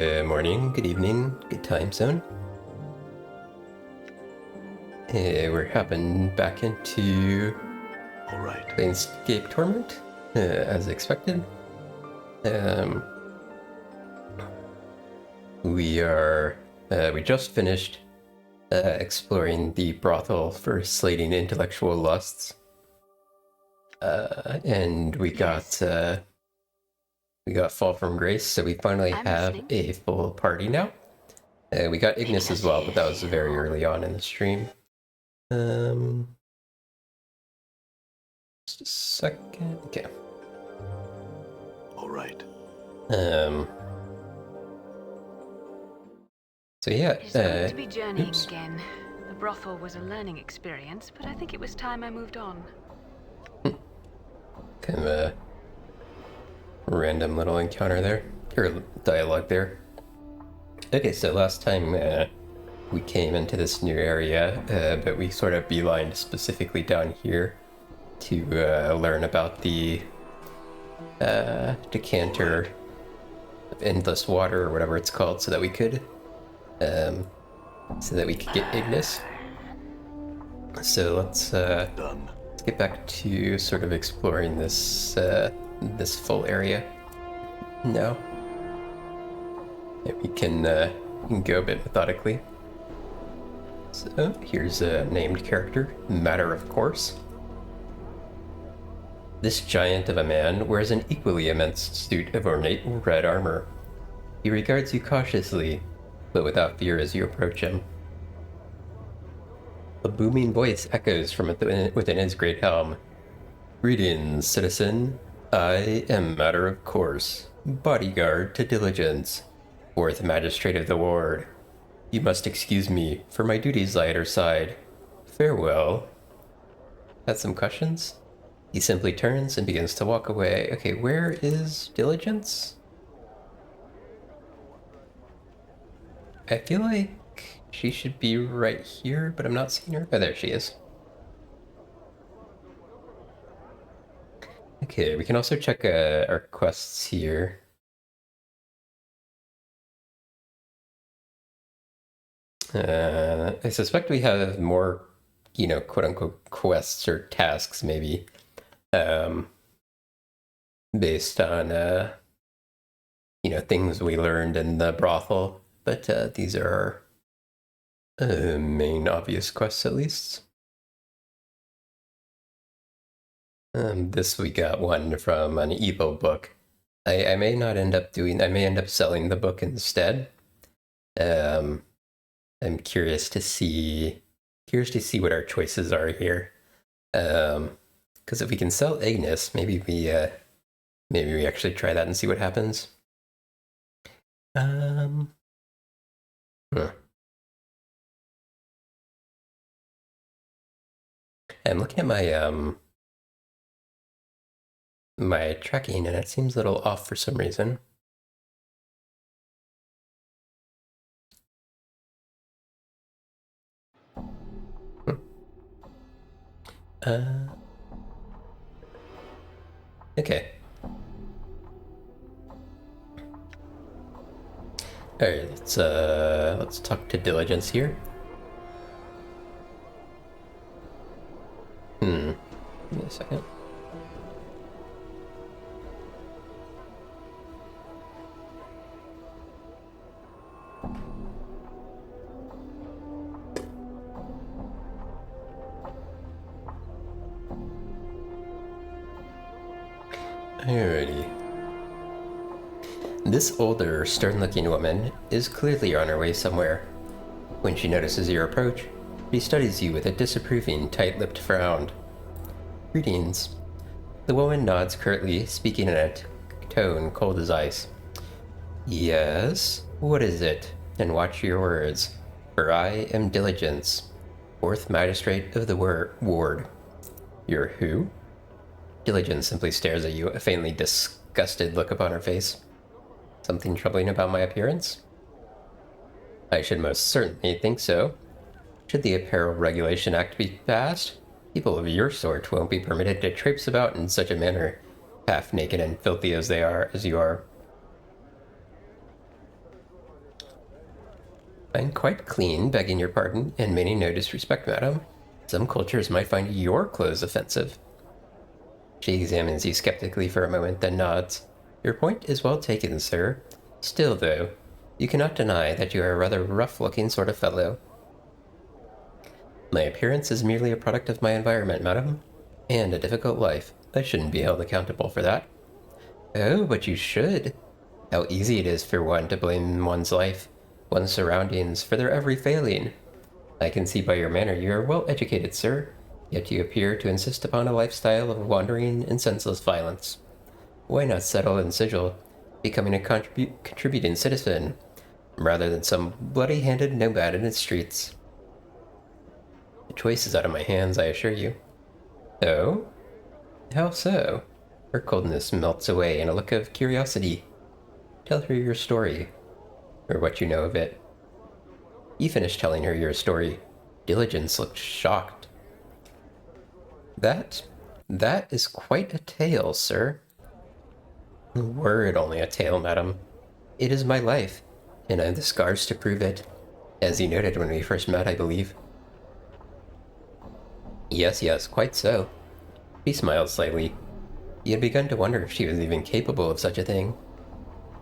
Good morning, good evening, good time zone. We're hopping back into Planescape Torment, as expected. We just finished exploring the brothel for slating intellectual lusts. And we got Fall from Grace, so we finally have a full party now. We got Ignis as well, but that was very early on in the stream. Just a second. Okay. All right. So yeah. It's good to be journeying again. The brothel was a learning experience, but I think it was time I moved on. Kind of a random little encounter there, or dialogue there. Okay, so last time we came into this new area, but we sort of beelined specifically down here to learn about the decanter of endless water, or whatever it's called, so that we could get Ignis. So let's get back to sort of exploring this this full area now. We can go a bit methodically. So here's a named character, Matter of Course. This giant of a man wears an equally immense suit of ornate red armor. He regards you cautiously, but without fear as you approach him. A booming voice echoes from within his great helm. Greetings, citizen. I am Matter of Course, bodyguard to Diligence, fourth magistrate of the ward. You must excuse me, for my duties lie at her side. Farewell. Had some questions? He simply turns and begins to walk away. Okay, where is Diligence? I feel like she should be right here, but I'm not seeing her. Oh, there she is. Okay, we can also check our quests here. I suspect we have more, quote-unquote quests or tasks, maybe, based on, things we learned in the brothel. But these are our main obvious quests, at least. This we got one from an evil book. I may not end up I may end up selling the book instead. I'm curious to see what our choices are here. Because if we can sell Ignis, maybe we actually try that and see what happens. I'm looking at my my tracking, and it seems a little off for some reason. Okay. All right, let's talk to Diligence here. Give me a second. Alrighty. This older, stern-looking woman is clearly on her way somewhere. When she notices your approach, she studies you with a disapproving, tight-lipped frown. Greetings. The woman nods curtly, speaking in a tone cold as ice. Yes? What is it? And watch your words, for I am Diligence, fourth magistrate of the ward. You're who? Diligence simply stares at you, a faintly disgusted look upon her face. Something troubling about my appearance? I should most certainly think so. Should the Apparel Regulation Act be passed, people of your sort won't be permitted to traipse about in such a manner, half naked and filthy as you are. I'm quite clean, begging your pardon, and meaning no disrespect, madam. Some cultures might find your clothes offensive. She examines you skeptically for a moment, then nods. Your point is well taken, sir. Still, though, you cannot deny that you are a rather rough-looking sort of fellow. My appearance is merely a product of my environment, madam, and a difficult life. I shouldn't be held accountable for that. Oh, but you should. How easy it is for one to blame one's life, one's surroundings, for their every failing. I can see by your manner you are well educated, sir, yet you appear to insist upon a lifestyle of wandering and senseless violence. Why not settle in Sigil, becoming a contributing citizen, rather than some bloody-handed nomad in its streets? The choice is out of my hands, I assure you. Oh? How so? Her coldness melts away in a look of curiosity. Tell her your story, or what you know of it. You finished telling her your story. Diligence looked shocked. That is quite a tale, sir. Were it only a tale, madam. It is my life, and I have the scars to prove it, as you noted when we first met, I believe. Yes, quite so. She smiled slightly. He had begun to wonder if she was even capable of such a thing.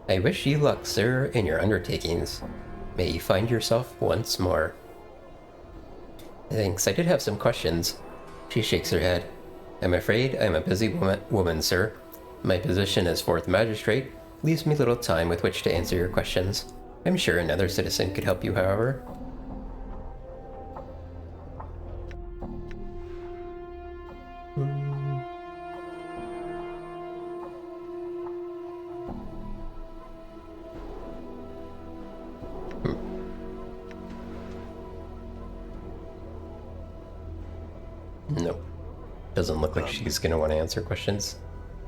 I wish you luck, sir, in your undertakings. May you find yourself once more. Thanks, I did have some questions. She shakes her head. I'm afraid I'm a busy woman, sir. My position as fourth magistrate leaves me little time with which to answer your questions. I'm sure another citizen could help you, however. Nope. Doesn't look like she's gonna want to answer questions.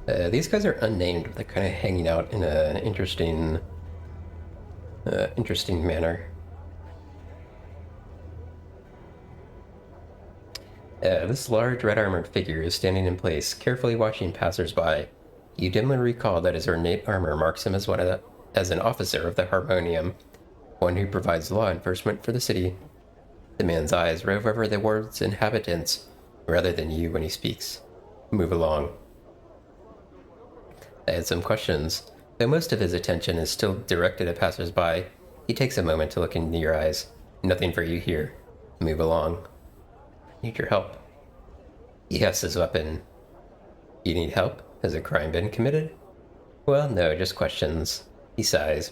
These guys are unnamed. They're kind of hanging out in an interesting manner. This large red-armored figure is standing in place, carefully watching passers-by. You dimly recall that his ornate armor marks him as an officer of the Harmonium, one who provides law enforcement for the city. The man's eyes rove over the ward's inhabitants, rather than you when he speaks. Move along. I had some questions. Though most of his attention is still directed at passers-by, he takes a moment to look into your eyes. Nothing for you here. Move along. Need your help. He hefts his weapon. You need help? Has a crime been committed? Well, no, just questions. He sighs.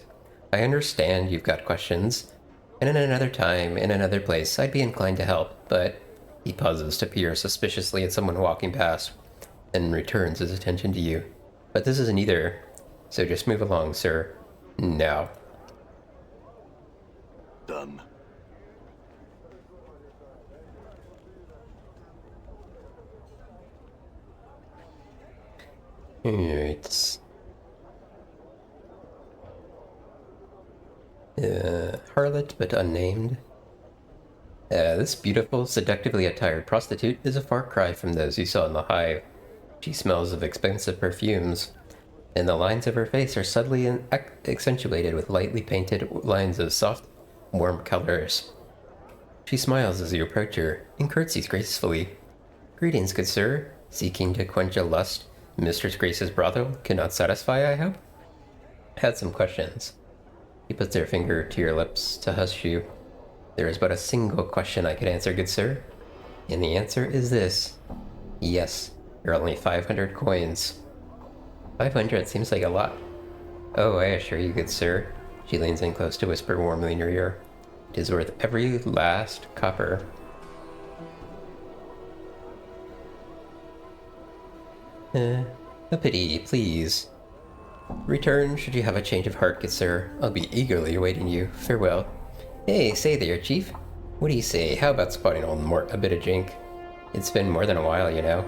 I understand you've got questions, and in another time, in another place, I'd be inclined to help, but... He pauses to peer suspiciously at someone walking past, and returns his attention to you. But this isn't either, so just move along, sir. Now. Done. Alright. Harlot, but unnamed. This beautiful, seductively attired prostitute is a far cry from those you saw in the hive. She smells of expensive perfumes, and the lines of her face are subtly accentuated with lightly painted lines of soft, warm colors. She smiles as you approach her, and curtsies gracefully. Greetings, good sir. Seeking to quench a lust Mistress Grace's brothel cannot satisfy, I hope? Had some questions. She puts her finger to your lips to hush you. There is but a single question I could answer, good sir. And the answer is this. Yes, you're only 500 coins. 500 seems like a lot. Oh, I assure you, good sir. She leans in close to whisper warmly in your ear. It is worth every last copper. A pity, please. Return should you have a change of heart, good sir. I'll be eagerly awaiting you. Farewell. Hey, say there, Chief. What do you say? How about spotting old Mort a bit of drink? It's been more than a while, you know.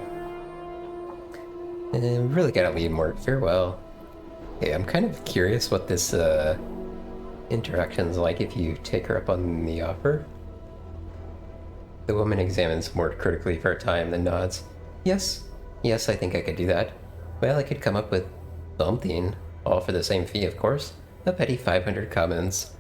Really gotta leave, Mort. Farewell. Hey, I'm kind of curious what this interaction's like if you take her up on the offer. The woman examines Mort critically for a time, then nods. Yes, I think I could do that. Well, I could come up with something, all for the same fee, of course. A petty 500 commons.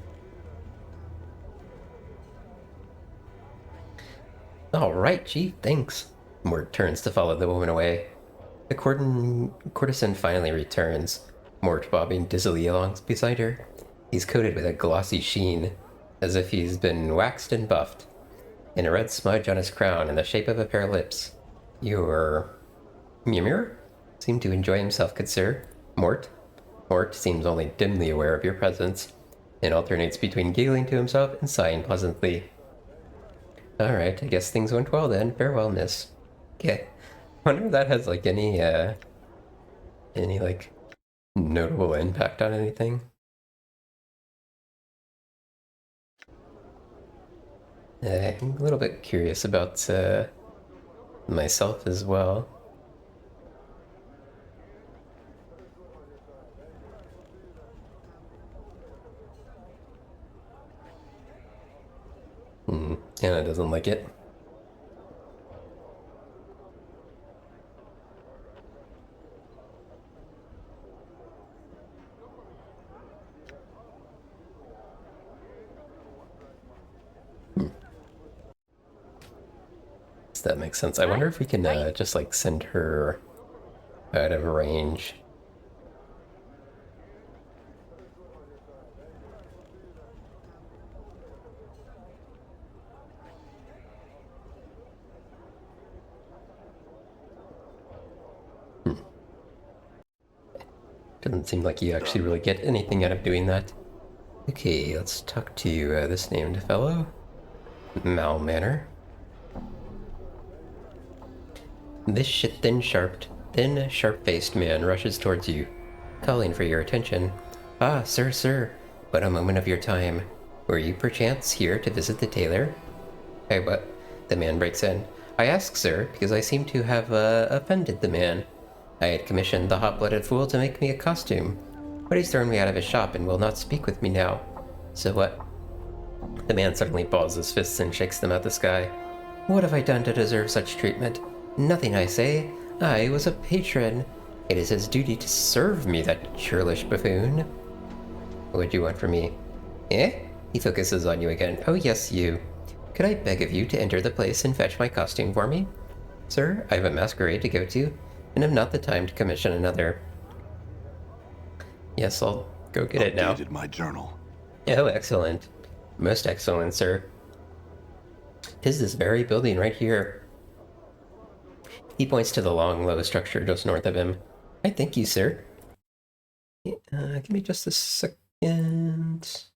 All right, Chief, thanks. Mort turns to follow the woman away. The courtesan finally returns, Mort bobbing dizzily along beside her. He's coated with a glossy sheen, as if he's been waxed and buffed, and a red smudge on his crown in the shape of a pair of lips. Your Mimir seemed to enjoy himself, good sir. Mort seems only dimly aware of your presence, and alternates between giggling to himself and sighing pleasantly. Alright, I guess things went well then. Farewell, miss. Okay. Wonder if that has, like, any like, notable impact on anything. I'm a little bit curious about, myself as well. Anna doesn't like it. Does that make sense? I wonder if we can just like send her out of range. Doesn't seem like you actually really get anything out of doing that. Okay, let's talk to this named fellow. Mal Manor. This thin, sharp-faced man rushes towards you, calling for your attention. Ah, sir, but a moment of your time. Were you perchance here to visit the tailor? Hey, what? The man breaks in. I ask, sir, because I seem to have offended the man. I had commissioned the hot-blooded fool to make me a costume, but he's thrown me out of his shop and will not speak with me now. So what? The man suddenly balls his fists and shakes them at the sky. What have I done to deserve such treatment? Nothing, I say. I was a patron. It is his duty to serve me, that churlish buffoon. What do you want from me? Eh? He focuses on you again. Oh yes, you. Could I beg of you to enter the place and fetch my costume for me? Sir, I have a masquerade to go to, and have not the time to commission another. Yes, I'll go get it now. Updated my journal. Oh, excellent. Most excellent, sir. 'Tis this very building right here. He points to the long, low structure just north of him. I thank you, sir. Give me just a second.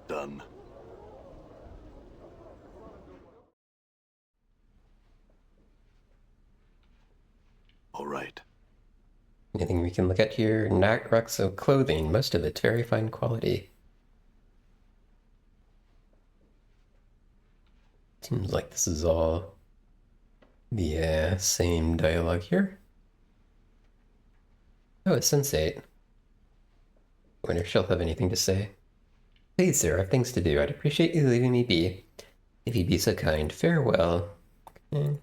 Done. All right. Anything we can look at here? Racks of clothing, most of it very fine quality. Seems like this is all the same dialogue here. Oh, it's Sensate. Wonder if she'll have anything to say. Please, sir, I have things to do. I'd appreciate you leaving me be. If you'd be so kind. Farewell. Okay.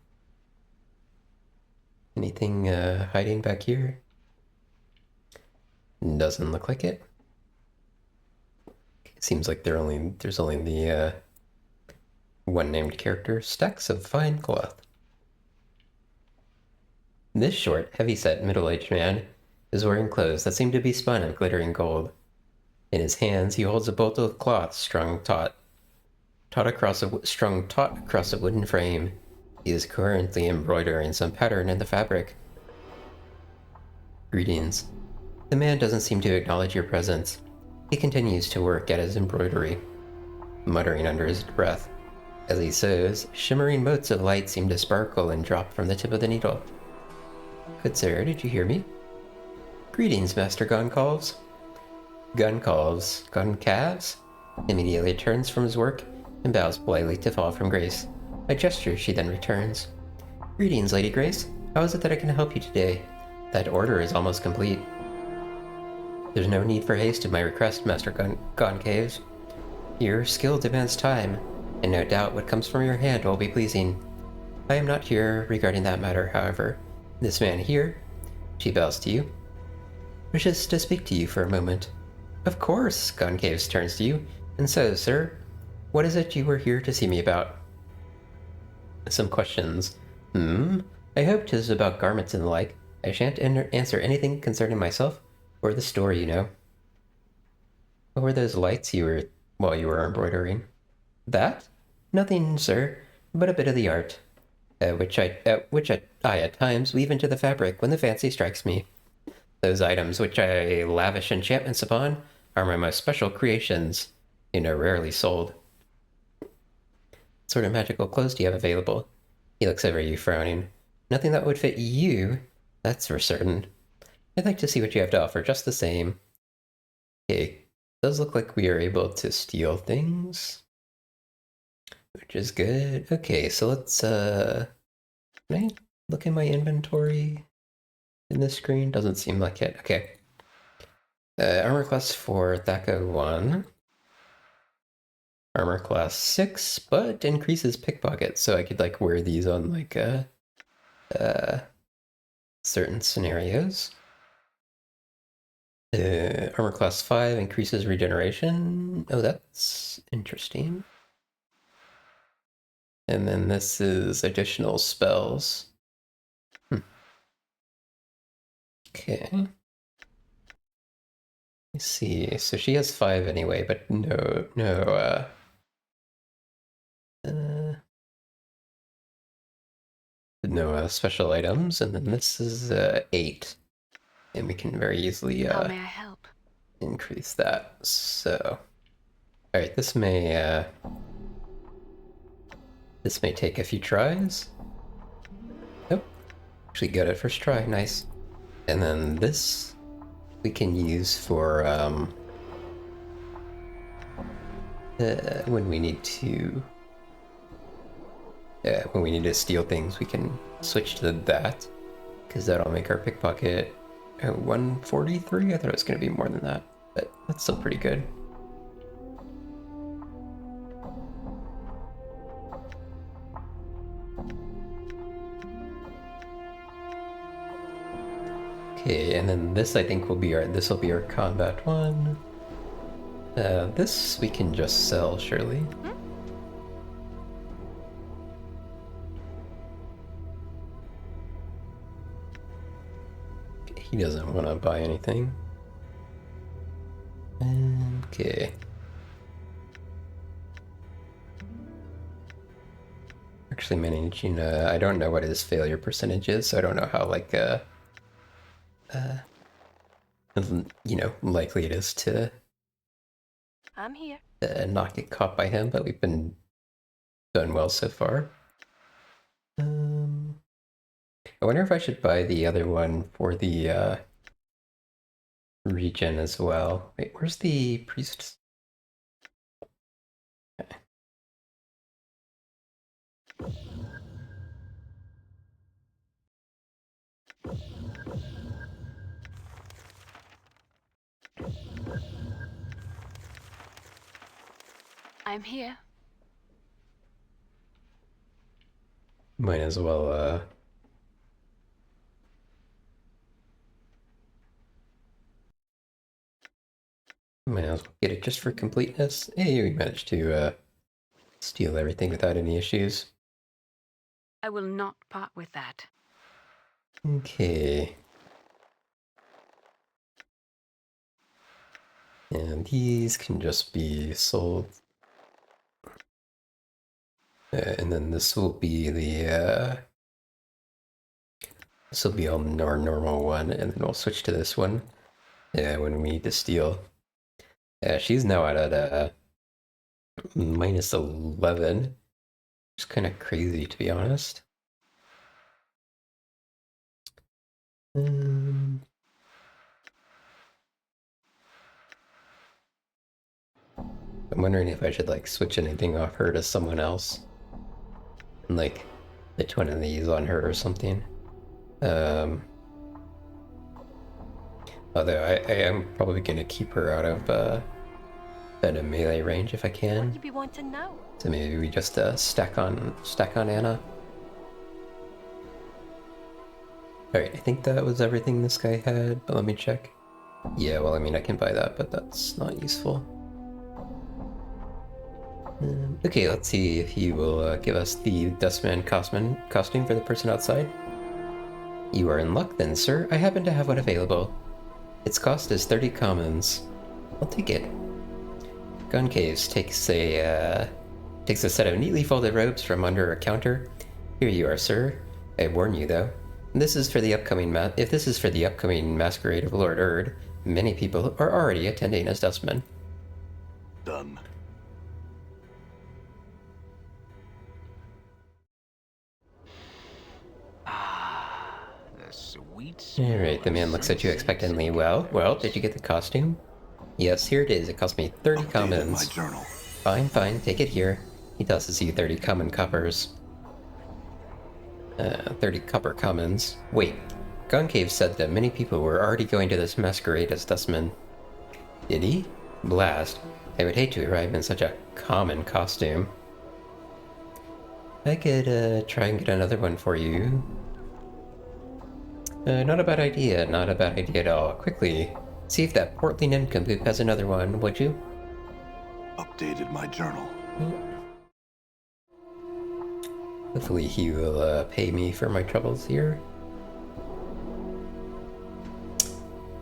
Anything hiding back here? Doesn't look like it. It seems like there's only the one named character. Stacks of fine cloth. This short, heavy-set, middle-aged man is wearing clothes that seem to be spun of glittering gold. In his hands, he holds a bolt of cloth strung taut across a wooden frame. He is currently embroidering some pattern in the fabric. Greetings. The man doesn't seem to acknowledge your presence. He continues to work at his embroidery, muttering under his breath. As he sews, shimmering motes of light seem to sparkle and drop from the tip of the needle. Good sir, did you hear me? Greetings, Master Guncalves. Guncalves immediately turns from his work and bows politely to fall from Grace. A gesture she then returns. Greetings, Lady Grace. How is it that I can help you today? That order is almost complete. There's no need for haste in my request, Master Goncaves. Your skill demands time, and no doubt what comes from your hand will be pleasing. I am not here regarding that matter, however. This man here, she bows to you, wishes to speak to you for a moment. Of course, Goncaves turns to you, and says, Sir, what is it you were here to see me about? Some questions. I hope 'tis about garments and the like. I shan't answer anything concerning myself, or the story, you know. What were those lights while you were embroidering? That? Nothing, sir, but a bit of the art, which I at times weave into the fabric when the fancy strikes me. Those items which I lavish enchantments upon are my most special creations, rarely sold. What sort of magical clothes do you have available? He looks over at you, frowning. Nothing that would fit you, that's for certain. I'd like to see what you have to offer, just the same. Okay, does look like we are able to steal things, which is good. Okay, so let's, can I look in my inventory in this screen? Doesn't seem like it. Okay. Armor class 4, Thaka 1. Armor class 6, but increases pickpocket, so I could, like, wear these on, like, certain scenarios. Armor class 5 increases regeneration. Oh, that's interesting. And then this is additional spells. Okay. Let's see. So she has 5 anyway, but no special items. And then this is 8. And we can very easily How may I help? Increase that. So, all right, this may take a few tries. Nope, actually got it first try. Nice. And then this we can use for when we need to steal things. We can switch to that because that'll make our pickpocket 143. I thought it was going to be more than that, but that's still pretty good. Okay, and then this I think will be our combat one. This we can just sell, surely. Okay, he doesn't want to buy anything. Okay. Actually managing, I don't know what his failure percentage is, so I don't know how, like, likely it is to I'm here. not get caught by him, but we've been done well so far. I wonder if I should buy the other one for the regen as well. Wait, where's the priest? Okay. I'm here. Might as well, get it just for completeness. Hey, we managed to, steal everything without any issues. I will not part with that. Okay. And these can just be sold. And then this will be the, this will be our normal one, and then we'll switch to this one when we need to steal. She's now at minus 11. It's kind of crazy, to be honest. I'm wondering if I should, like, switch anything off her to someone else. And, like, pitch one of these on her or something. Although I am probably gonna keep her out of melee range if I can. You be want to know? So maybe we just stack on Anna. Alright, I think that was everything this guy had, but let me check. Yeah, well, I mean, I can buy that, but that's not useful. Okay, let's see if he will give us the Dustman costume for the person outside. You are in luck then, sir. I happen to have one available. Its cost is 30 commons. I'll take it. Gun Caves takes a set of neatly folded robes from under a counter. Here you are, sir. I warn you, though. This is for the upcoming if this is for the upcoming masquerade of Lord Erd, many people are already attending as dustmen. Done. The sweet. Alright, the man looks at you expectantly. Well, did you get the costume? Yes, here it is. It cost me 30 commons. My journal. Fine, take it here. He tosses you 30 common coppers. 30 copper commons. Wait, Goncave said that many people were already going to this masquerade as dustmen. Did he? Blast. I would hate to arrive in such a common costume. I could try and get another one for you. Not a bad idea, not a bad idea at all. Quickly, see if that portly nincompoop has another one, would you? Updated my journal. Hopefully he will pay me for my troubles here.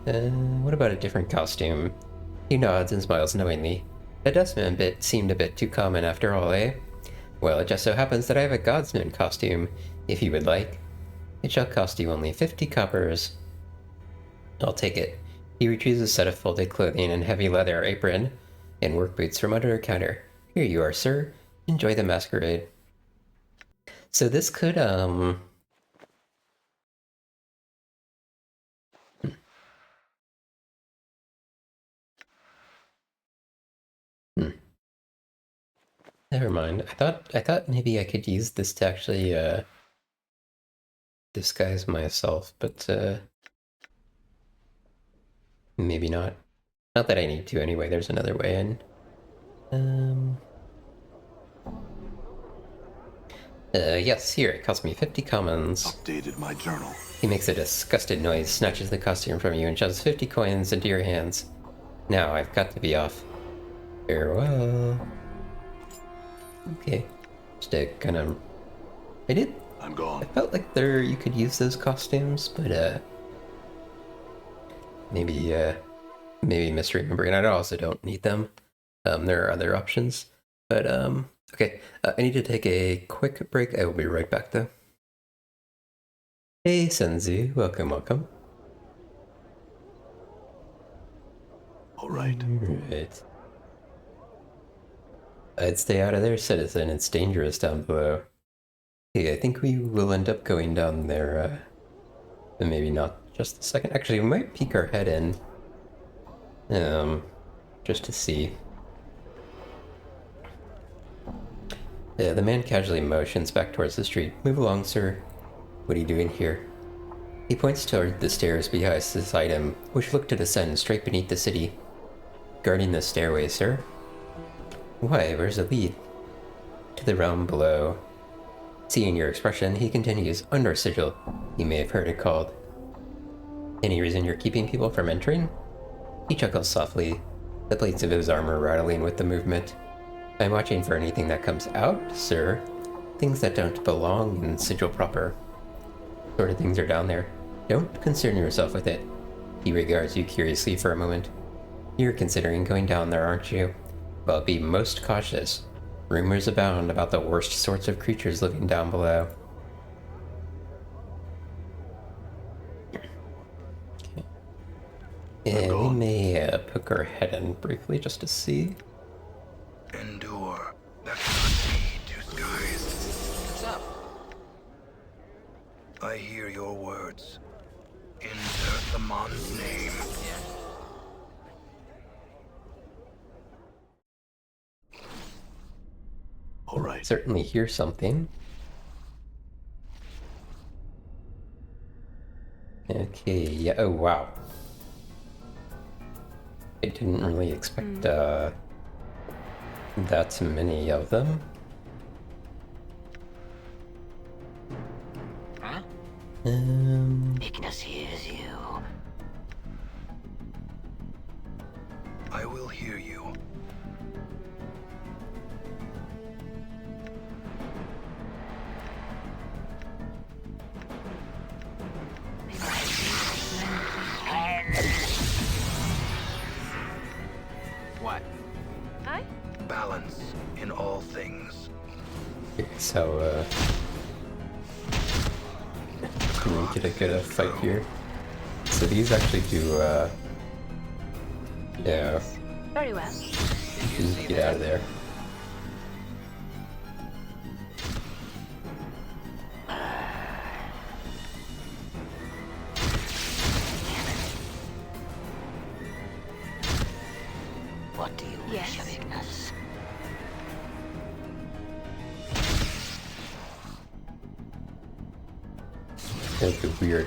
What about a different costume? He nods and smiles knowingly. A dustman bit seemed a bit too common after all, eh? Well, it just so happens that I have a Godsman costume, if you would like. It shall cost you only 50 coppers. I'll take it. He retrieves a set of folded clothing and heavy leather apron and work boots from under a counter. Here you are, sir. Enjoy the masquerade. So this could, Never mind. I thought maybe I could use this to actually, disguise myself, but, maybe not. Not that I need to anyway, there's another way in. Yes, here, it cost me 50 commons. Updated my journal. He makes a disgusted noise, snatches the costume from you, and shoves 50 coins into your hands. Now, I've got to be off. Farewell. Okay. Just a kind of... I'm gone. I felt like you could use those costumes, but, maybe misremembering. I also don't need them. There are other options. But, okay. I need to take a quick break. I will be right back, though. Hey, Senzu. Welcome. All right. Alright. I'd stay out of there, citizen. It's dangerous down below. Okay, I think we will end up going down there, but maybe not just a second. Actually, we might peek our head in, just to see. Yeah, the man casually motions back towards the street. Move along, sir. What are you doing here? He points toward the stairs beside him, which look to descend straight beneath the city. Guarding the stairway, sir? Why, where's the lead? To the realm below. Seeing your expression, he continues, Undersigil. You may have heard it called. Any reason you're keeping people from entering? He chuckles softly, the plates of his armor rattling with the movement. I'm watching for anything that comes out, sir. Things that don't belong in Sigil proper. Sort of things are down there. Don't concern yourself with it. He regards you curiously for a moment. You're considering going down there, aren't you? Well, be most cautious. Rumors abound about the worst sorts of creatures living down below. Okay. And we may poke our head in briefly just to see. Endure. That cannot be disguised. What's up? I hear your words. Insert the Mon's name. All right. Certainly hear something. Okay, yeah, oh wow. I didn't really expect that many of them. Huh? Ignis hears you. I will hear you. What? Hi? Balance in all things. So, can we get a good fight here? So these actually do, yeah, Very well. get out of there. What do you wish of Ignis? There's the weird,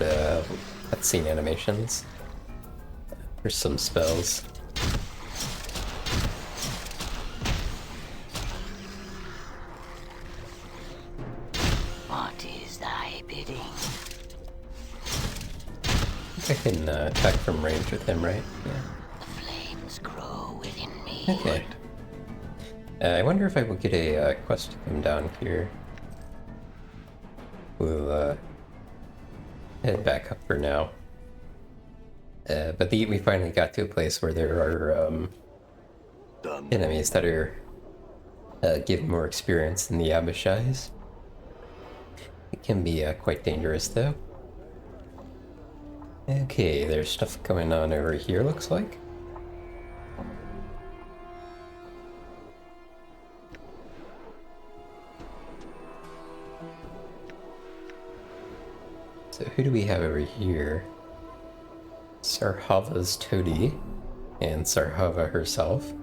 cutscene animations for some spells. What is thy bidding? I can attack from range with him, right? Yeah. The flames grow within me. Okay. I wonder if I will get a quest to come down here. We'll head back up for now. But we finally got to a place where there are Done. enemies that are given more experience than the Abishais. It can be quite dangerous, though. Okay, there's stuff going on over here, looks like. So who do we have over here? Sarhava's toady and Sarhava herself.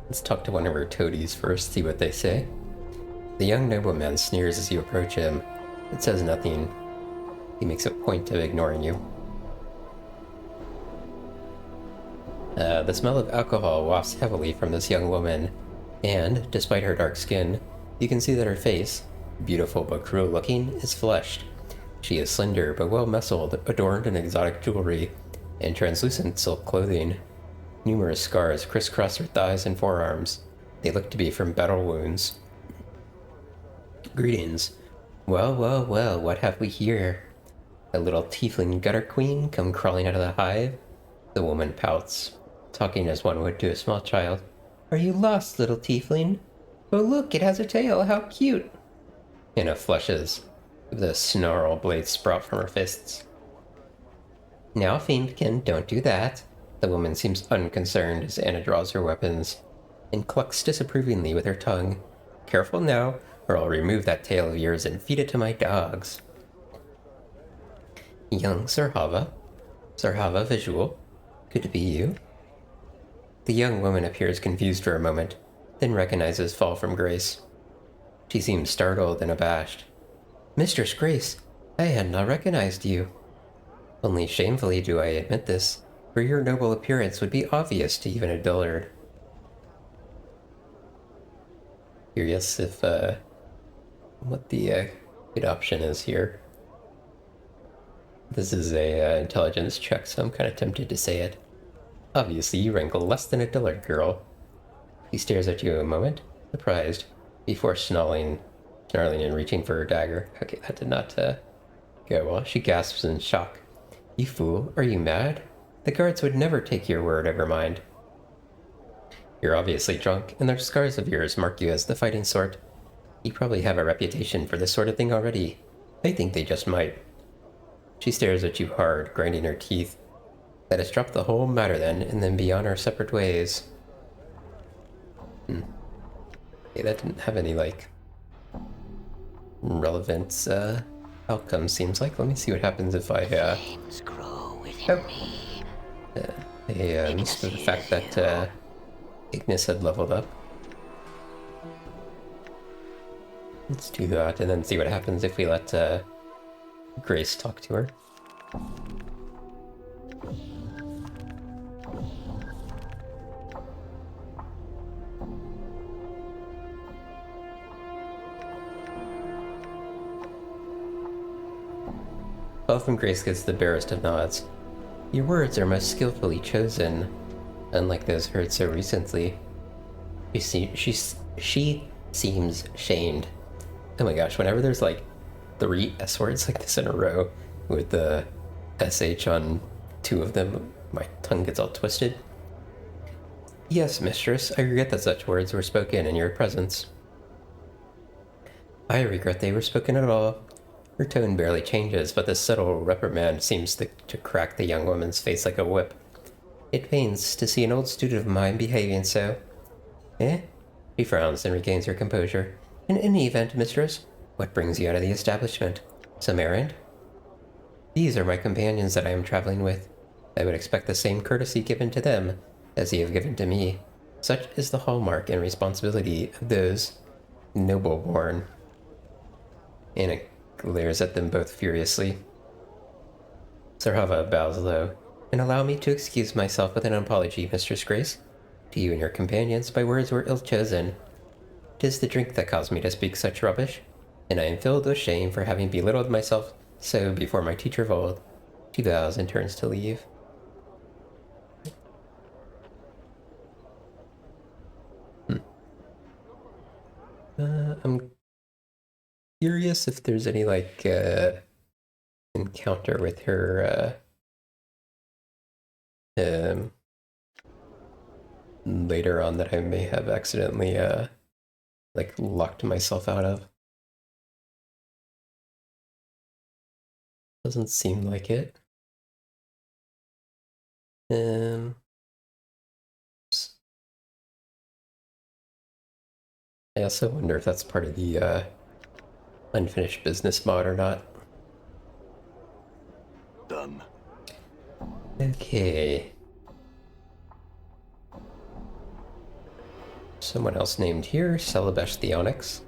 Let's talk to one of her toadies first, see what they say. The young nobleman sneers as you approach him. It says nothing. He makes a point of ignoring you. The smell of alcohol wafts heavily from this young woman, and, despite her dark skin, you can see that her face, beautiful but cruel looking, is flushed. She is slender but well muscled, adorned in exotic jewelry and translucent silk clothing. Numerous scars crisscross her thighs and forearms. They look to be from battle wounds. Greetings. Well, well, well, what have we here? A little tiefling gutter queen come crawling out of the hive? The woman pouts, talking as one would to a small child. Are you lost, little tiefling? Oh look, it has a tail, how cute! Anna flushes. The snarl blades sprout from her fists. Now, fiendkin, don't do that. The woman seems unconcerned as Anna draws her weapons and clucks disapprovingly with her tongue. Careful now, or I'll remove that tail of yours and feed it to my dogs. Young Sarhava Visual. Could it be you? The young woman appears confused for a moment, then recognizes Fall from Grace. She seems startled and abashed. Mistress Grace, I had not recognized you. Only shamefully do I admit this, for your noble appearance would be obvious to even a dullard. Curious if, what the good option is here. This is a intelligence check, so I'm kind of tempted to say it. Obviously, you rankle less than a dullard, girl. He stares at you a moment, surprised, before snarling and reaching for her dagger. Okay, that did not go well. She gasps in shock. You fool, are you mad? The guards would never take your word over mine. You're obviously drunk, and those scars of yours mark you as the fighting sort. You probably have a reputation for this sort of thing already. I think they just might. She stares at you hard, grinding her teeth. Let us drop the whole matter then, and then be on our separate ways. Okay, that didn't have any, like, relevant outcome, seems like. Let me see what happens if I Flames grow within me. I missed the fact that Ignis had leveled up. Let's do that and then see what happens if we let Grace talk to her. Elfin Grace gives the barest of nods. Your words are most skillfully chosen, unlike those heard so recently. She seems shamed. Oh my gosh, whenever there's like 3 S words like this in a row with the SH on 2 of them, my tongue gets all twisted. Yes, mistress, I regret that such words were spoken in your presence. I regret they were spoken at all. Her tone barely changes, but the subtle reprimand seems to crack the young woman's face like a whip. It pains to see an old student of mine behaving so. Eh? She frowns and regains her composure. In any event, mistress, what brings you out of the establishment? Some errand? These are my companions that I am traveling with. I would expect the same courtesy given to them as you have given to me. Such is the hallmark and responsibility of those noble-born. Anna glares at them both furiously. Sarhava bows low. And allow me to excuse myself with an apology, Mistress Grace. To you and your companions, my words were ill-chosen. 'Tis the drink that caused me to speak such rubbish, and I am filled with shame for having belittled myself so before my teacher of old. She bows and turns to leave. I'm curious if there's any, like, encounter with her, later on that I may have accidentally, like, locked myself out of. Doesn't seem like it. I also wonder if that's part of the, unfinished business mod or not. Done. Okay. Someone else named here, Celebesh the Onyx.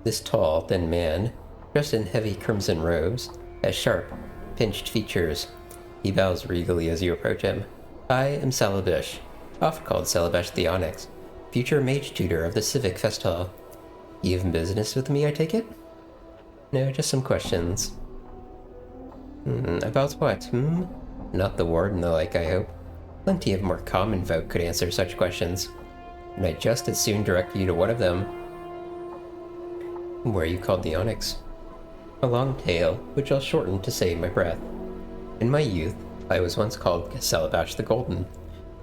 This tall, thin man, dressed in heavy crimson robes, has sharp, pinched features. He bows regally as you approach him. I am Celebesh, often called Celebesh the Onyx, future mage tutor of the Civic Fest Hall. You have business with me, I take it? No, just some questions. About what, Not the ward and the like, I hope. Plenty of more common folk could answer such questions, and I'd just as soon direct you to one of them. Where are you called the Onyx? A long tale, which I'll shorten to save my breath. In my youth, I was once called Celebash the Golden,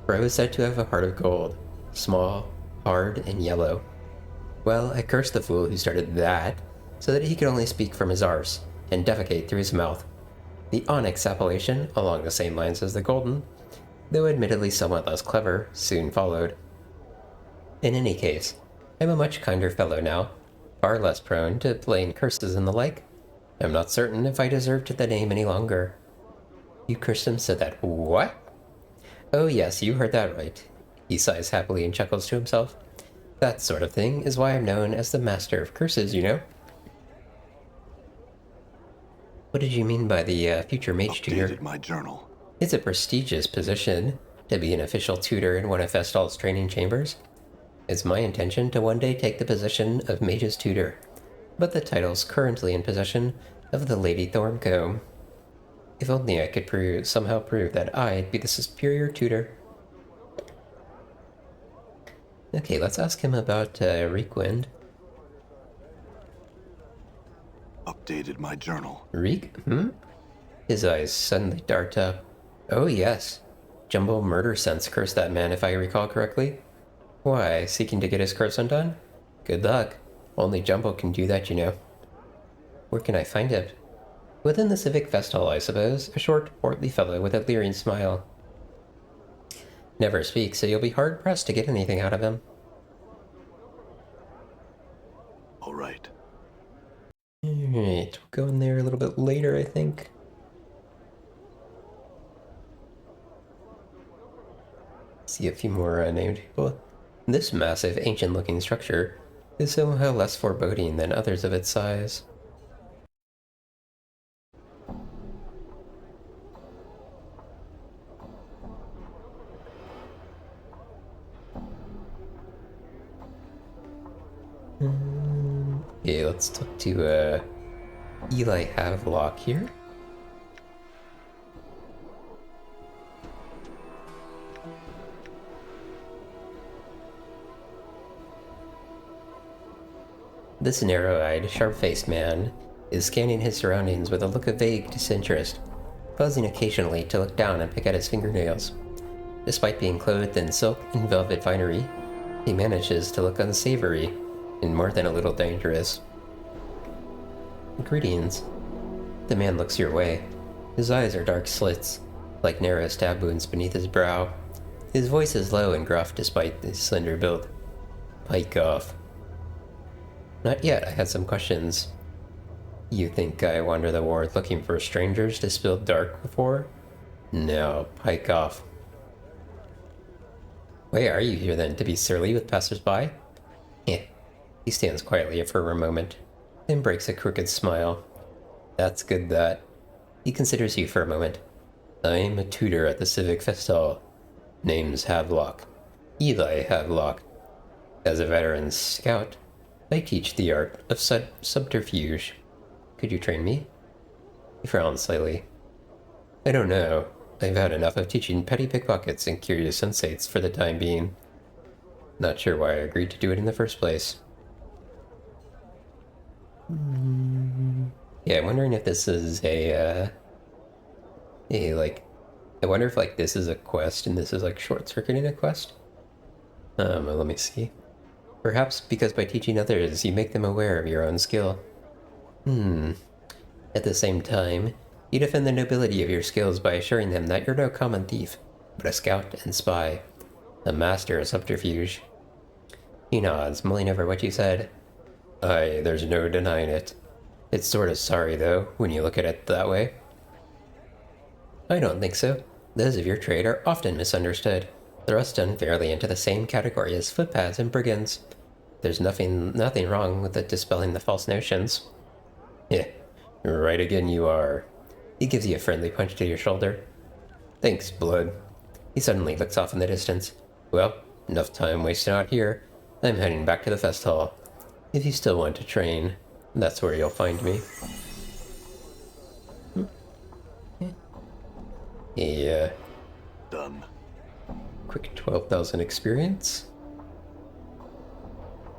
for I was said to have a heart of gold, small, hard, and yellow. Well, I cursed the fool who started that, so that he could only speak from his arse, and defecate through his mouth. The Onyx appellation, along the same lines as the Golden, though admittedly somewhat less clever, soon followed. In any case, I'm a much kinder fellow now, far less prone to plain curses and the like. I'm not certain if I deserved the name any longer. You cursed him so that what? Oh yes, you heard that right. He sighs happily and chuckles to himself. That sort of thing is why I'm known as the Master of Curses, you know? What did you mean by the future mage tutor? Updated my journal. It's a prestigious position to be an official tutor in one of Festal's training chambers. It's my intention to one day take the position of mage's tutor, but the title's currently in possession of the Lady Thorncombe. If only I could somehow prove that I'd be the superior tutor. Okay, let's ask him about Reekwind. Updated my journal. Reek? His eyes suddenly dart up. Oh yes. Jumbo murder sense cursed that man, if I recall correctly. Why, seeking to get his curse undone? Good luck. Only Jumbo can do that, you know. Where can I find him? Within the Civic Fest Hall, I suppose. A short, portly fellow with a leering smile. Never speaks, so you'll be hard-pressed to get anything out of him. All right. Alright, we'll go in there a little bit later, I think. See a few more named people. This massive, ancient-looking structure is somehow less foreboding than others of its size. Okay, let's talk to, Eli Havelock here. This narrow-eyed, sharp-faced man is scanning his surroundings with a look of vague disinterest, pausing occasionally to look down and pick at his fingernails. Despite being clothed in silk and velvet finery, he manages to look unsavory and more than a little dangerous. Greetings. The man looks your way. His eyes are dark slits, like narrow stab wounds beneath his brow. His voice is low and gruff despite his slender build. Pike off. Not yet, I had some questions. You think I wander the ward looking for strangers to spill dark before? No, pike off. Why are you here then, to be surly with passers-by? Eh. He stands quietly for a moment, then breaks a crooked smile. That's good that. He considers you for a moment. I'm a tutor at the Civic Festival. Name's Havelock. Eli Havelock. As a veteran scout, I teach the art of subterfuge. Could you train me? He frowned slightly. I don't know. I've had enough of teaching petty pickpockets and curious insights for the time being. Not sure why I agreed to do it in the first place. Yeah, I'm wondering if this is I wonder if, like, this is a quest and this is, like, short-circuiting a quest? Well, let me see. Perhaps because by teaching others, you make them aware of your own skill. At the same time, you defend the nobility of your skills by assuring them that you're no common thief, but a scout and spy, a master of subterfuge. He nods, mulling over what you said. Aye, there's no denying it. It's sort of sorry, though, when you look at it that way. I don't think so. Those of your trade are often misunderstood, thrust unfairly into the same category as footpads and brigands. There's nothing wrong with it dispelling the false notions. Yeah, right again you are. He gives you a friendly punch to your shoulder. Thanks, blood. He suddenly looks off in the distance. Well, enough time wasted out here. I'm heading back to the fest hall. If you still want to train, that's where you'll find me. Yeah. Done. Quick 12,000 experience.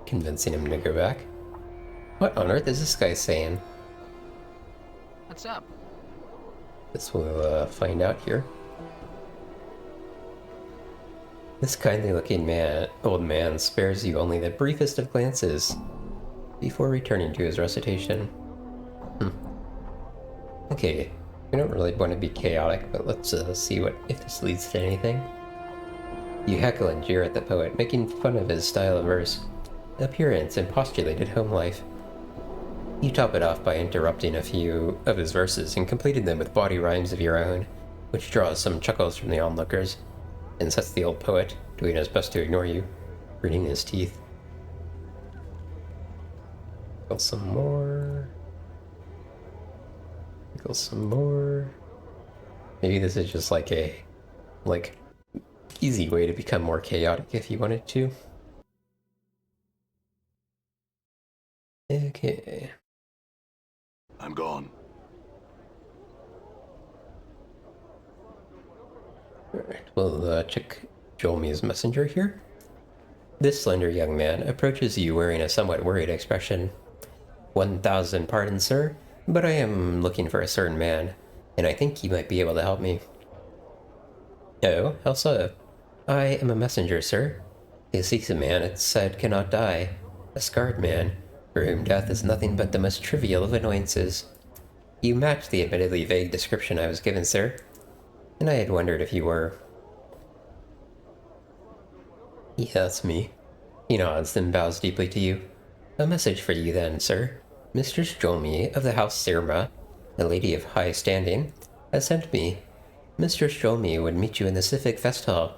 Convincing him to go back. What on earth is this guy saying? What's up? This we'll find out here. This kindly-looking old man spares you only the briefest of glances before returning to his recitation. Okay, we don't really want to be chaotic, but let's see if this leads to anything. You heckle and jeer at the poet, making fun of his style of verse, appearance, and postulated home life. You top it off by interrupting a few of his verses and completing them with bawdy rhymes of your own, which draws some chuckles from the onlookers, and sets the old poet, doing his best to ignore you, gritting his teeth. Heckle some more. Heckle some more. Maybe this is just like a, easy way to become more chaotic if you wanted to. Okay. I'm gone. Alright, we'll check Jolmi's messenger here. This slender young man approaches you wearing a somewhat worried expression. 1,000 pardons, sir, but I am looking for a certain man, and I think he might be able to help me. Oh, how so? I am a messenger, sir. He seeks a man it's said cannot die, a scarred man, for whom death is nothing but the most trivial of annoyances. You match the admittedly vague description I was given, sir, and I had wondered if you were. Yeah, that's me. He nods, then bows deeply to you. A message for you then, sir. Mistress Jolmi of the House Sirma, a lady of high standing, has sent me. Mistress Jolmi would meet you in the Civic Fest Hall,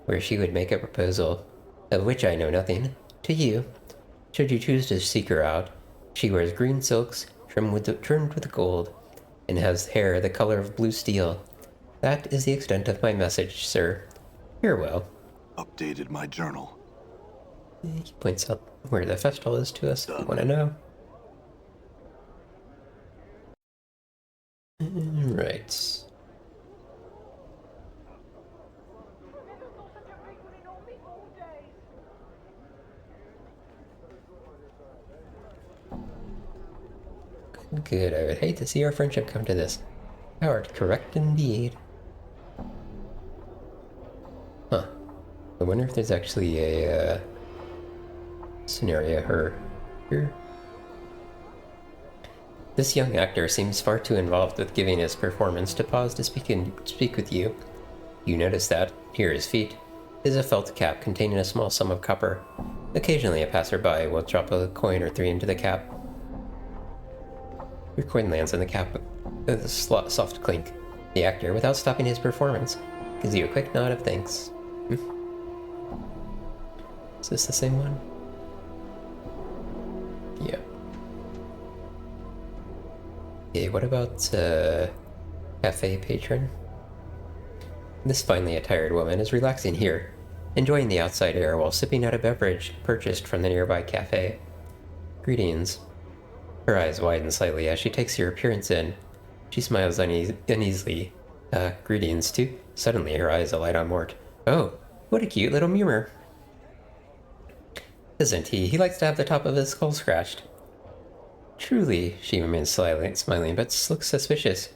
where she would make a proposal, of which I know nothing, to you. Should you choose to seek her out, she wears green silks trimmed with gold, and has hair the color of blue steel. That is the extent of my message, sir. Farewell. Updated my journal. He points out where the festival is to us if you want to know. Right. Good, I would hate to see our friendship come to this. Thou art correct indeed. Huh. I wonder if there's actually a scenario here. This young actor seems far too involved with giving his performance to pause to speak with you. You notice that, near his feet, is a felt cap containing a small sum of copper. Occasionally a passerby will drop a coin or three into the cap. Your coin lands in the cap with a soft clink. The actor, without stopping his performance, gives you a quick nod of thanks. Is this the same one? Yeah. Okay, what about cafe patron? This finely attired woman is relaxing here, enjoying the outside air while sipping out a beverage purchased from the nearby cafe. Greetings. Her eyes widen slightly as she takes your appearance in. She smiles uneasily. Greetings, too. Suddenly her eyes alight on Mort. Oh, what a cute little murmur. Isn't he? He likes to have the top of his skull scratched. Truly, she remains smiling, but looks suspicious.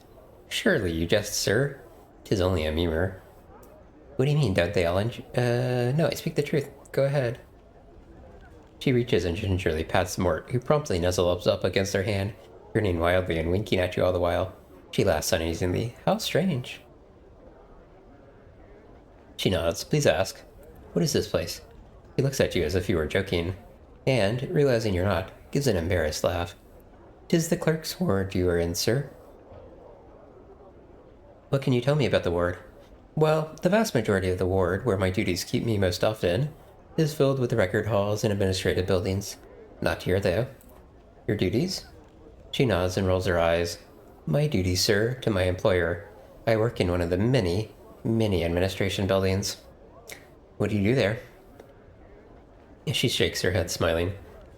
Surely you jest, sir. 'Tis only a murmur. What do you mean, don't they all no, I speak the truth. Go ahead. She reaches and gingerly pats Mort, who promptly nuzzles up against her hand, grinning wildly and winking at you all the while. She laughs uneasily. How strange. She nods. Please ask. What is this place? He looks at you as if you were joking, and, realizing you're not, gives an embarrassed laugh. 'Tis the clerk's ward you are in, sir. What can you tell me about the ward? Well, the vast majority of the ward, where my duties keep me most often, is filled with record halls and administrative buildings. Not here, though. Your duties? She nods and rolls her eyes. My duties, sir, to my employer. I work in one of the many, many administration buildings. What do you do there? She shakes her head, smiling.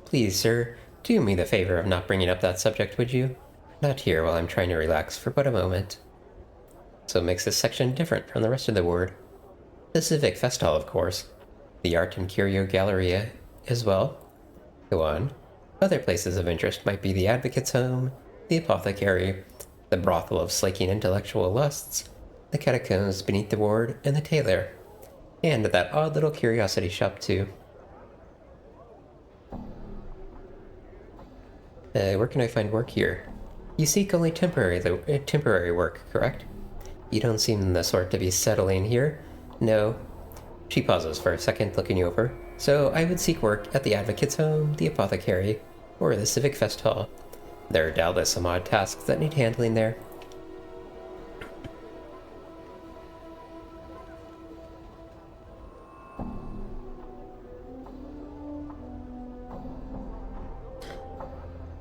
Please, sir, do me the favor of not bringing up that subject, would you? Not here while I'm trying to relax for but a moment. So it makes this section different from the rest of the ward. The Civic Fest Hall, of course. The Art and Curio Galleria as well. Go on. Other places of interest might be the Advocate's Home, the Apothecary, the Brothel of Slaking Intellectual Lusts, the Catacombs beneath the ward, and the Tailor. And that odd little curiosity shop, too. Where can I find work here? You seek only temporary work, correct? You don't seem the sort to be settling here. No. She pauses for a second, looking you over. So I would seek work at the Advocate's Home, the Apothecary, or the Civic Fest Hall. There are doubtless some odd tasks that need handling there.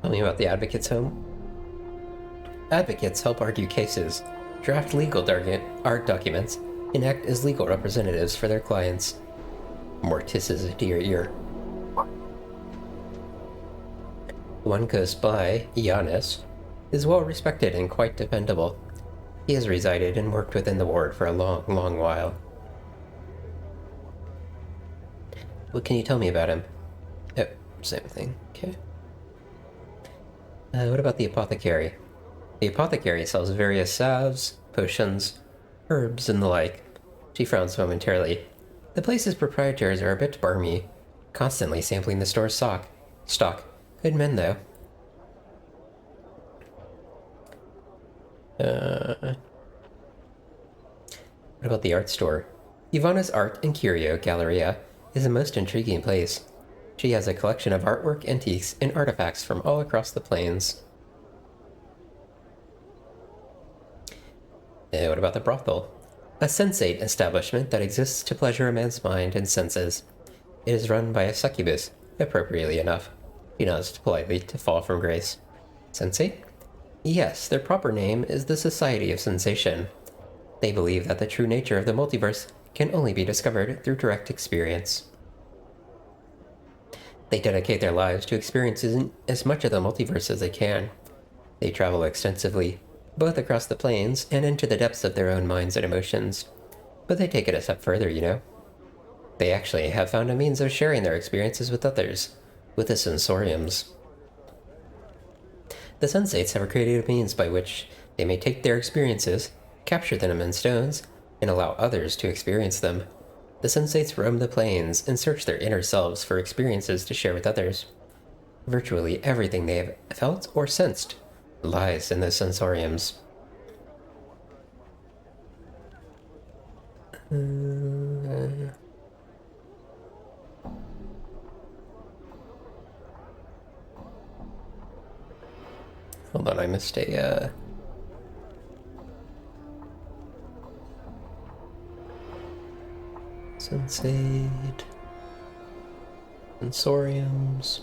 Tell me about the Advocate's Home. Advocates help argue cases, draft legal art documents, and act as legal representatives for their clients. Mort hisses into your ear. One close by, Giannis, is well respected and quite dependable. He has resided and worked within the ward for a long, long while. What can you tell me about him? Oh, same thing. Okay. What about the apothecary? The apothecary sells various salves, potions, herbs, and the like. She frowns momentarily. The place's proprietaries are a bit barmy, constantly sampling the store's stock. Good men, though. What about the art store? Ivana's Art and Curio Galleria is a most intriguing place. She has a collection of artwork, antiques, and artifacts from all across the plains. What about the brothel? A sensate establishment that exists to pleasure a man's mind and senses. It is run by a succubus, appropriately enough. She nods politely to fall from grace. Sensate? Yes, their proper name is the Society of Sensation. They believe that the true nature of the multiverse can only be discovered through direct experience. They dedicate their lives to experiencing as much of the multiverse as they can. They travel extensively, both across the planes and into the depths of their own minds and emotions. But they take it a step further, you know? They actually have found a means of sharing their experiences with others, with the sensoriums. The sensates have created a means by which they may take their experiences, capture them in stones, and allow others to experience them. The sensates roam the planes and search their inner selves for experiences to share with others. Virtually everything they have felt or sensed lies in the sensoriums. Hold on, I missed a, Sensate. Sensoriums.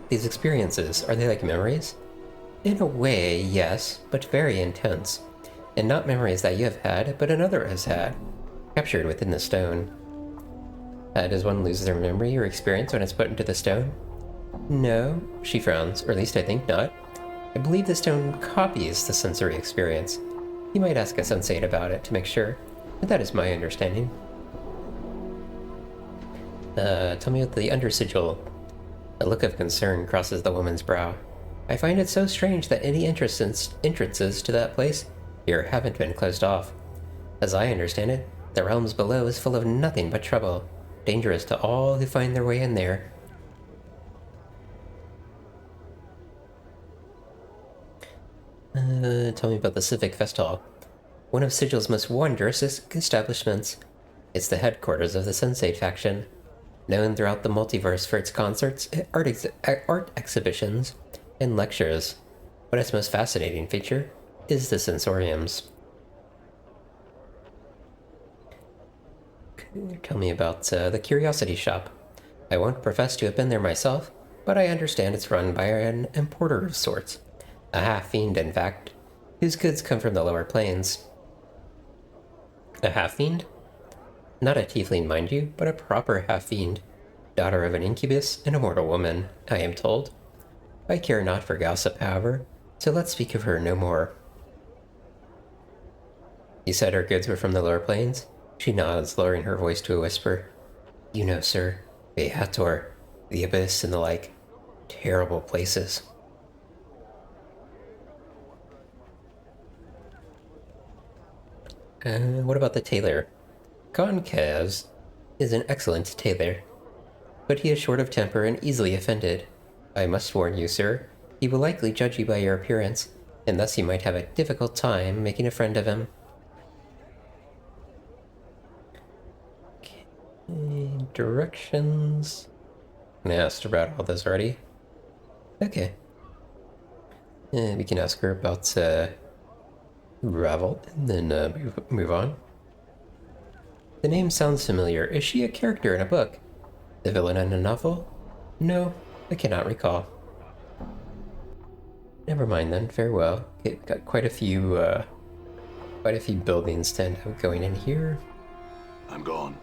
These experiences, are they like memories? In a way, yes, but very intense. And not memories that you have had, but another has had, captured within the stone. Does one lose their memory or experience when it's put into the stone? No, she frowns, or at least I think not. I believe the stone copies the sensory experience. You might ask a sensate about it to make sure, but that is my understanding. Tell me about the Undersigil. A look of concern crosses the woman's brow. I find it so strange that any entrances to that place here haven't been closed off. As I understand it, the realms below is full of nothing but trouble, dangerous to all who find their way in there. Tell me about the Civic Fest Hall. One of Sigil's most wondrous establishments. It's the headquarters of the Sensate faction, known throughout the multiverse for its concerts, art exhibitions, and lectures. But its most fascinating feature is the sensoriums. Tell me about the Curiosity Shop. I won't profess to have been there myself, but I understand it's run by an importer of sorts. A half-fiend, in fact, whose goods come from the lower planes. A half-fiend? Not a tiefling, mind you, but a proper half-fiend. Daughter of an incubus and a mortal woman, I am told. I care not for gossip, however, so let's speak of her no more. You said her goods were from the lower planes? She nods, lowering her voice to a whisper. You know, sir, Behator, the Abyss, and the like. Terrible places. What about the tailor? Concave is an excellent tailor, but he is short of temper and easily offended. I must warn you, sir, he will likely judge you by your appearance, and thus you might have a difficult time making a friend of him. Okay, directions. I asked about all this already. Okay. We can ask her about Ravel, and then move on. The name sounds familiar. Is she a character in a book? The villain in a novel? No, I cannot recall. Never mind then, farewell. Okay, got quite a few buildings to end up going in here. I'm gone.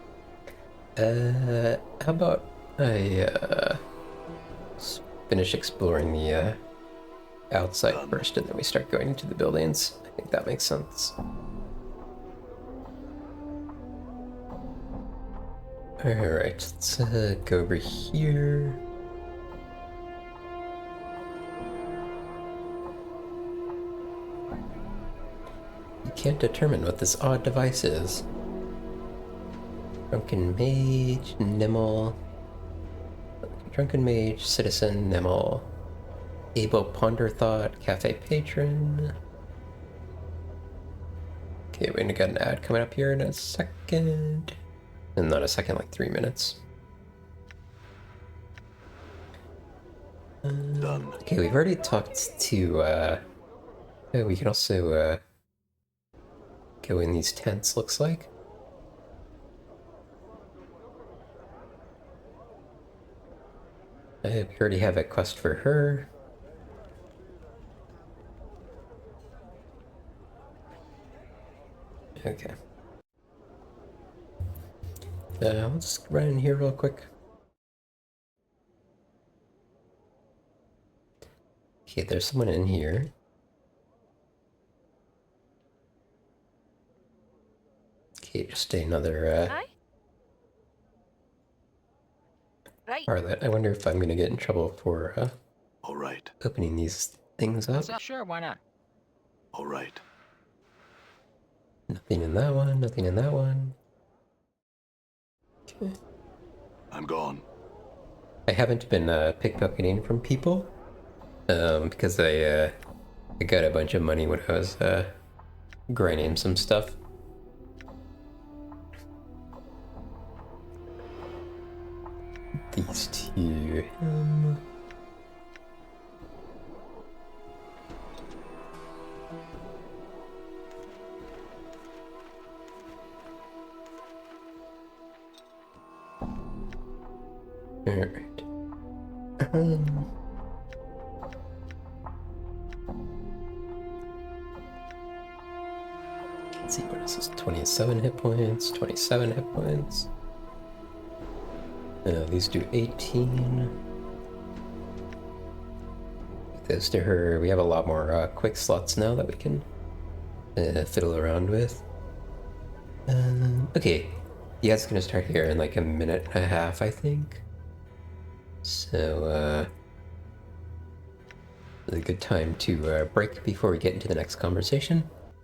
How about I finish exploring the outside first, and then we start going into the buildings. I think that makes sense. Alright, let's go over here. You can't determine what this odd device is. Drunken Mage, Nimble. Drunken Mage, Citizen, Nimble. Able Ponder Thought, Cafe Patron. Okay, we're gonna get an ad coming up here in a second. And not a second, like 3 minutes. Done. Okay, we've already talked to, we can also, go in these tents, looks like. We already have a quest for her. Okay. Let's run in here real quick. Okay, there's someone in here. Okay, just another Aye? Right. Arlet. I wonder if I'm gonna get in trouble for All right. opening these things up. What's up? Sure, why not? All right. Nothing in that one, nothing in that one. Okay. I'm gone. I haven't been pickpocketing from people because I got a bunch of money when I was grinding some stuff. These two. Alright. Let's see, what else is 27 hit points, 27 hit points. These do 18. Give those to her. We have a lot more quick slots now that we can fiddle around with. Okay, you guys are gonna start here in like a minute and a half, I think. So, a good time to break before we get into the next conversation.